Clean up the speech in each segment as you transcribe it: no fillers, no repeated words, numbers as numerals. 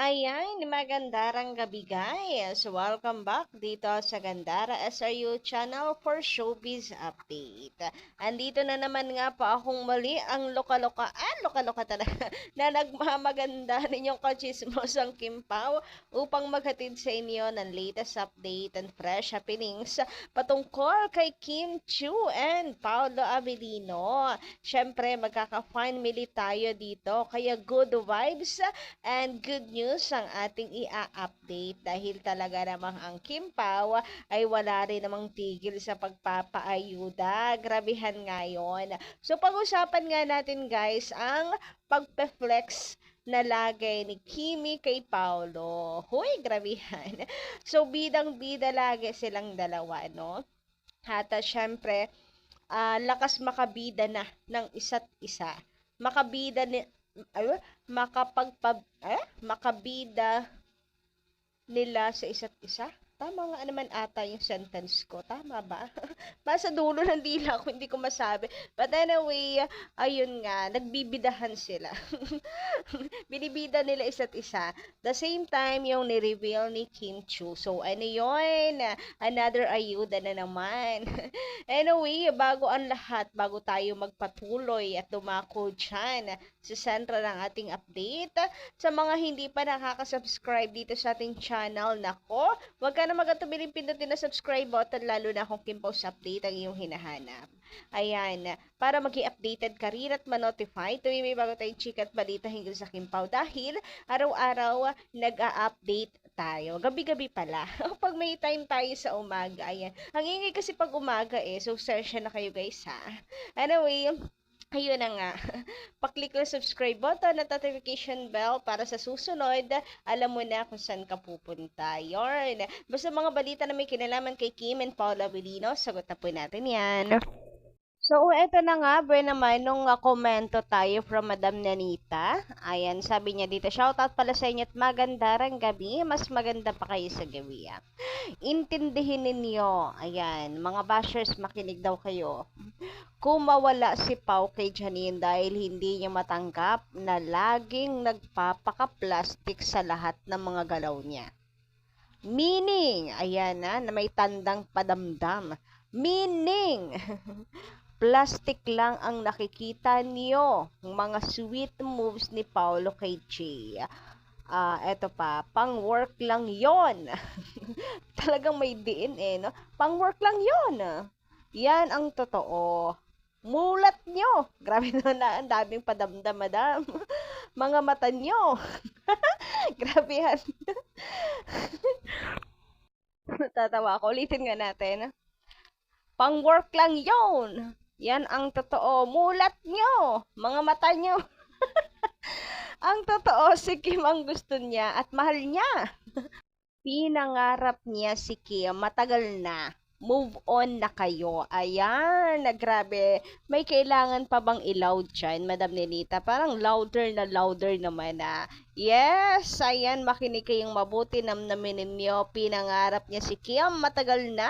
Ayan, magandarang gabi guys. Welcome back dito sa Gandara SRU channel for Showbiz Update. Andito na naman nga po akong muli ang loka-loka talaga, na nagmamaganda ninyong kachismosang Kim Pao upang maghatid sa inyo ng latest update and fresh happenings patungkol kay Kim Chiu and Paolo Avellino. Syempre, magkaka-finally tayo dito, kaya good vibes and good news ang ating i-update dahil talaga namang ang Kim Pao ay wala rin namang tigil sa pagpapaayuda. Grabehan ngayon. So pag-usapan nga natin guys ang pagpe-flex na lagay ni Kimi kay Paolo. Huy, grabehan. So bidang-bida lagi silang dalawa, no? At syempre, lakas makabida na ng isa't isa. Makabida ni ay, makabida nila sa isa't isa. Tama nga naman ata yung sentence ko. Tama ba? Basta dulo ng dila ko, hindi ko masabi. But anyway, ayun nga, nagbibidahan sila. Binibida nila isa't isa. The same time, yung ni-reveal ni Kim Chu. So, ano yun? Another ayuda na naman. Anyway, bago ang lahat, bago tayo magpatuloy at dumako dyan sa sentro ng ating update, sa mga hindi pa nakaka-subscribe dito sa ating channel, nako, wag ka na magatubiling pindutin na subscribe button, lalo na kung Kim Pao's update ang iyong hinahanap. Ayan, para maging updated ka rin at ma-notify tuwing may bago tayong chika at balita hinggil sa Kim Pao dahil araw-araw nag-a-update tayo. Gabi-gabi pala. Pag may time tayo sa umaga, ayan. Ang ingay kasi pag umaga so session na kayo guys ha. Anyway, ayun na nga. Paklik ang subscribe button at notification bell para sa susunod, alam mo na kung saan ka pupunta. Yorn. Basta mga balita na may kinalaman kay Kim and Paolo Avellino, sagot na po natin yan. So, eto na nga, naman, nung komento tayo from Madam Nanita. Ayan, sabi niya dito, shoutout pala sa inyo at magandarang gabi. Mas maganda pa kayo sa gabi. Intindihin ninyo, ayan, mga bashers, makinig daw kayo. Kung mawala si Pao kay Janine dahil hindi niya matanggap na laging nagpapaka-plastic sa lahat ng mga galaw niya. Meaning, ayan na may tandang padamdam. Meaning, plastic lang ang nakikita niyo, mga sweet moves ni Paolo kay Jay. Eto pa, pang work lang yon. Talagang may diin no? Pang work lang yon. Yan ang totoo. Mulat nyo. Grabe na, ang daming padamdam, madam. Mga mata nyo. Grabe yan. Tatawa ako. Ulitin nga natin. Pang work lang yon. Yan ang totoo. Mulat nyo. Mga mata nyo. Ang totoo, si Kim ang gusto niya at mahal niya. Pinangarap niya si Kim matagal na. Move on na kayo. Ayan, grabe. May kailangan pa bang i-loud dyan, Madam Nenita? Parang louder na louder naman Yes, ayan, makinig kayong mabuti, namnamin ninyo. Pinangarap niya si Kim matagal na.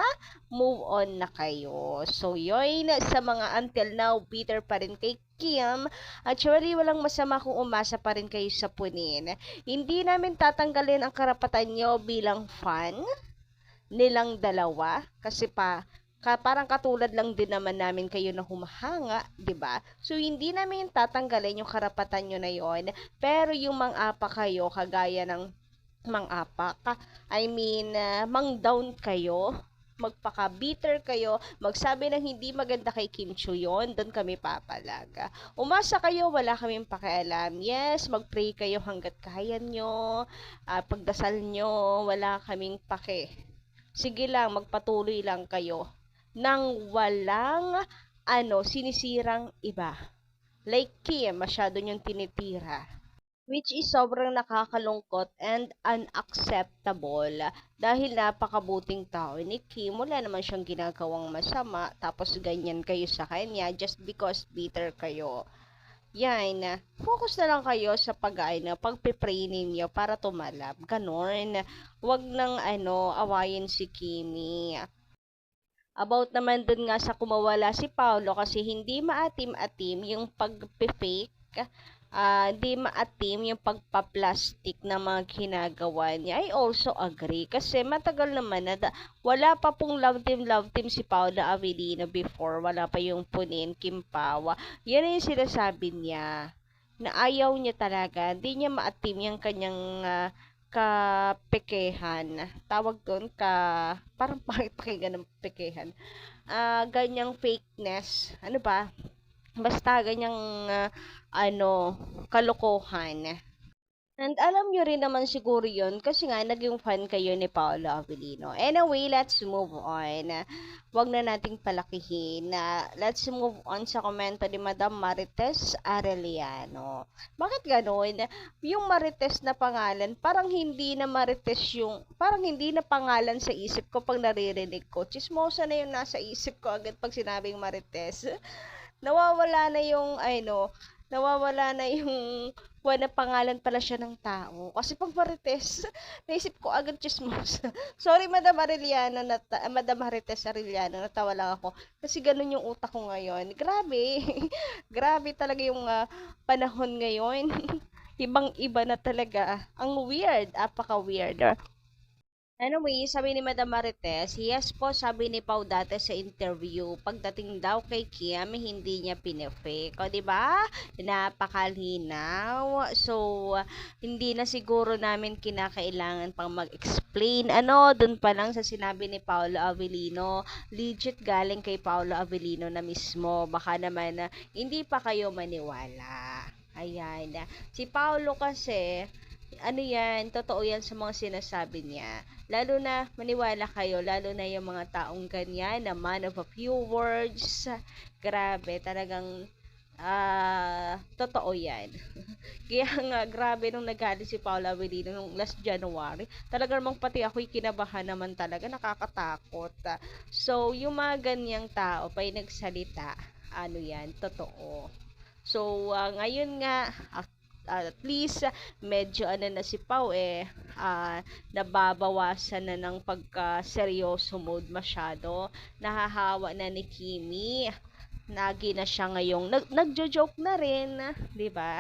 Move on na kayo. So, yun, sa mga until now, bitter pa rin kay Kim. Actually, walang masama kung umasa pa rin kayo sa punin. Hindi namin tatanggalin ang karapatan nyo bilang fan nilang dalawa kasi parang katulad lang din naman namin kayo na humahanga, 'di ba? So hindi namin tatanggalin yung karapatan nyo na yon, pero yung mang-apa kayo kagaya ng mang-apa, mang-down kayo, magpaka-bitter kayo, magsabi ng hindi maganda kay Kim Chiu yon, doon kami papalaga. Umasa kayo, wala kaming pakialam. Yes, mag-pray kayo hanggat kaya nyo, pagdasal nyo, wala kaming pake. Sige lang, magpatuloy lang kayo nang walang sinisirang iba. Like Kim, masyado niyong tinitira. Which is sobrang nakakalungkot and unacceptable dahil napakabuting tao ni Kim. Wala naman siyang ginagawang masama tapos ganyan kayo sa kanya just because bitter kayo. Yan, focus na lang kayo sa pagpipray ninyo para tumalab. Ganon. Wag nang awayin si Kimi. About naman dun nga sa kumawala si Paolo kasi hindi maatim-atim yung pag-fake Di maatim yung pagpa-plastic na mga ginagawa niya. I also agree kasi matagal naman na wala pa pong love team si Paula Avellino before, wala pa yung Punin Kimpawa. Yan yung sinasabi niya na ayaw niya talaga, hindi niya maatim yung kanyang kapekehan. Tawag doon parang pangit pakinggan ng pekehan. Ganyang fakeness. Ano ba? Basta ganyang kalokohan. And alam nyo rin naman siguro yun kasi nga naging fan kayo ni Paolo Avellino. Anyway, let's move on. Wag na nating palakihin. Let's move on sa komento ni Madam Marites Arellano. Bakit ganon? Yung Marites na pangalan, parang hindi na pangalan sa isip ko pag naririnig ko. Chismosa na yung nasa isip ko agad pag sinabing Marites. Nawawala na yung nawawala na yung wala pangalan pala siya ng tao. Kasi pag Marites, naisip ko agad chismosa. Sorry, Madam Marites Arellano, natawa lang ako. Kasi ganun yung utak ko ngayon. Grabe. Grabe talaga yung panahon ngayon. Ibang-iba na talaga. Ang weird. Apaka-weird. Anyway, sabi ni Madam Marites, yes po, sabi ni Pau dati sa interview, pagdating daw kay Kim, hindi niya pinefake. O, diba? Napakalinaw. So, hindi na siguro namin kinakailangan pang mag-explain. Dun pa lang sa sinabi ni Paolo Avellino, legit galing kay Paolo Avellino na mismo. Baka naman hindi pa kayo maniwala. Ayan. Si Paolo kasi, totoo yan sa mga sinasabi niya. Lalo na, maniwala kayo, lalo na yung mga taong ganyan, na man of a few words. Grabe, talagang, totoo yan. Kaya nga, grabe nung nagalit si Paula Avellino nung last January. Talaga namang pati ako'y kinabahan naman talaga, nakakatakot. So, yung mga ganyang tao, pa'y nagsalita, totoo. So, ngayon nga, at least medyo na si Pau nababawasan na ng pagka-seryoso mode masyado. Nahahawa na ni Kimi. Nagi na siya ngayong nagjo-joke na rin, 'di ba?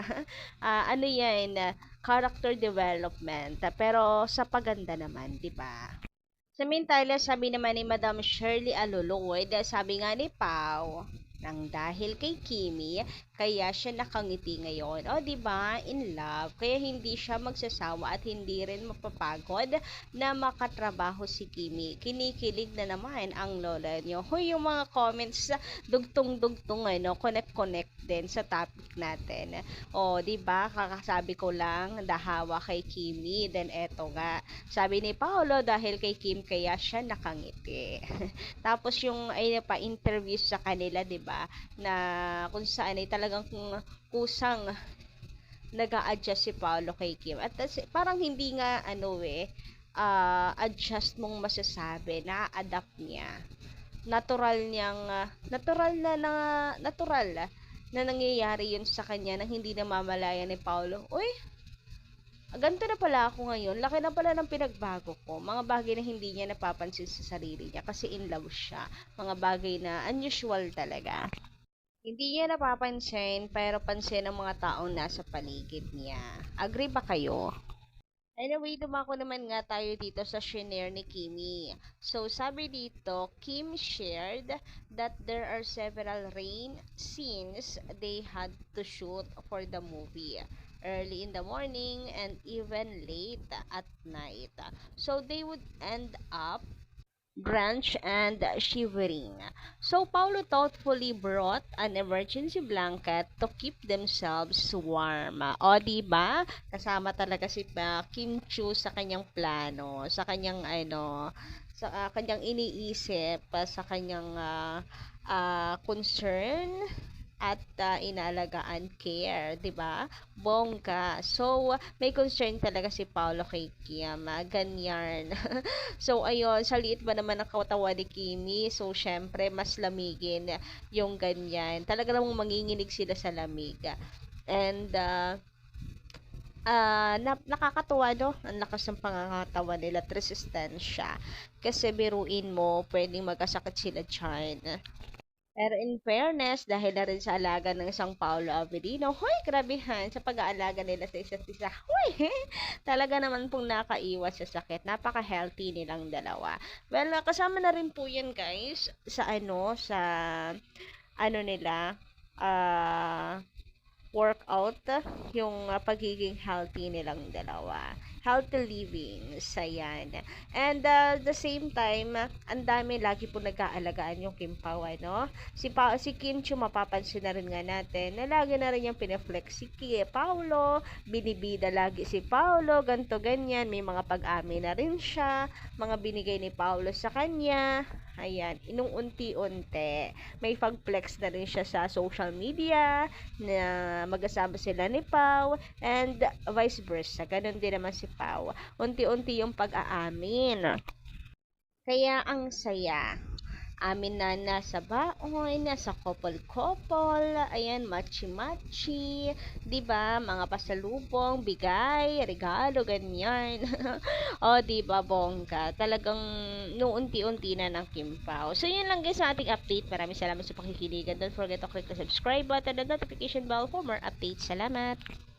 Character development pero sa paganda naman, 'di ba? Samantala, sabi naman ni Madam Shirley Aloloy, sabi nga ni Pau, nang dahil kay Kimi, kaya siya nakangiti ngayon. O, di ba? In love. Kaya hindi siya magsasawa at hindi rin mapapagod na makatrabaho si Kimi. Kinikilig na naman ang lola niyo. Hoy, yung mga comments dugtong-dugtong, connect-connect din sa topic natin. O, di ba? Kakasabi ko lang, dahawa kay Kimi. Then, eto nga. Sabi ni Paolo, dahil kay Kim, kaya siya nakangiti. Tapos, yung interview sa kanila, di ba? Na kung saan ay talagang kusang nag-a-adjust si Paolo kay Kim. At parang hindi nga adjust mong masasabi, na-adapt niya. Natural na nangyayari yun sa kanya nang hindi namamalaya ni Paolo. Uy, ganito na pala ako ngayon. Laki na pala ng pinagbago ko. Mga bagay na hindi niya napapansin sa sarili niya kasi in love siya. Mga bagay na unusual talaga. Hindi niya napapansin pero pansin ng mga taong nasa paligid niya. Agree ba kayo? Anyway, dumako naman nga tayo dito sa shinare ni Kimi. So, sabi dito, Kim shared that there are several rain scenes they had to shoot for the movie. Early in the morning and even late at night. So, they would end up drenched and shivering. So, Paulo thoughtfully brought an emergency blanket to keep themselves warm. O, diba? Kasama talaga si Kim Chu sa kanyang plano, sa kanyang sa kanyang iniisip, sa kanyang concern at inaalagaan, care, 'di ba? Bongga. So, may concern talaga si Paolo kay Kim, ganyan. So, ayun, sa liit ba naman ang katawan ni Kimi? So, syempre, mas lamigin yung ganyan. Talaga namang manginginig sila sa lamig. And, nakakatuwa, no? Ang lakas ng pangangatawan nila at resistensya. Kasi biruin mo, pwedeng magkasakit sila dyan. Pero in fairness, dahil na rin sa alaga ng isang Paolo Avellino, hoy, grabehan sa pag-aalaga nila sa isa't isa. Hoy, talaga naman pong nakaiwas sa sakit. Napaka-healthy nilang dalawa. Well, kasama na rin po yan, guys, sa ano nila, workout, yung pagiging healthy nilang dalawa. Healthy living, sa yan. And the same time, ang dami lagi po nag-aalagaan yung Kim Pao, no? Si Kim Chiu, mapapansin na rin nga natin, na lagi na rin yung pineflex si Paolo, binibida lagi si Paolo, ganto ganyan, may mga pag-amin na rin siya, mga binigay ni Paolo sa kanya, ayan, inung-unti-unti, may pag-flex na rin siya sa social media, na mag-asama sila ni Pau, and vice versa. Ganon din naman si Pau. Unti-unti yung pag-aamin. Kaya ang saya. Amin na nasa baon, nasa couple-couple, ayan, machi-machi, 'di ba? Mga pasalubong, bigay, regalo, ganyan. O, 'di ba, bongga? Talagang nung unti-unti na ng Kim Pao. So, yun lang guys sa ating update. Maraming salamat sa pakikiligan. Don't forget to click the subscribe button and notification bell for more updates. Salamat!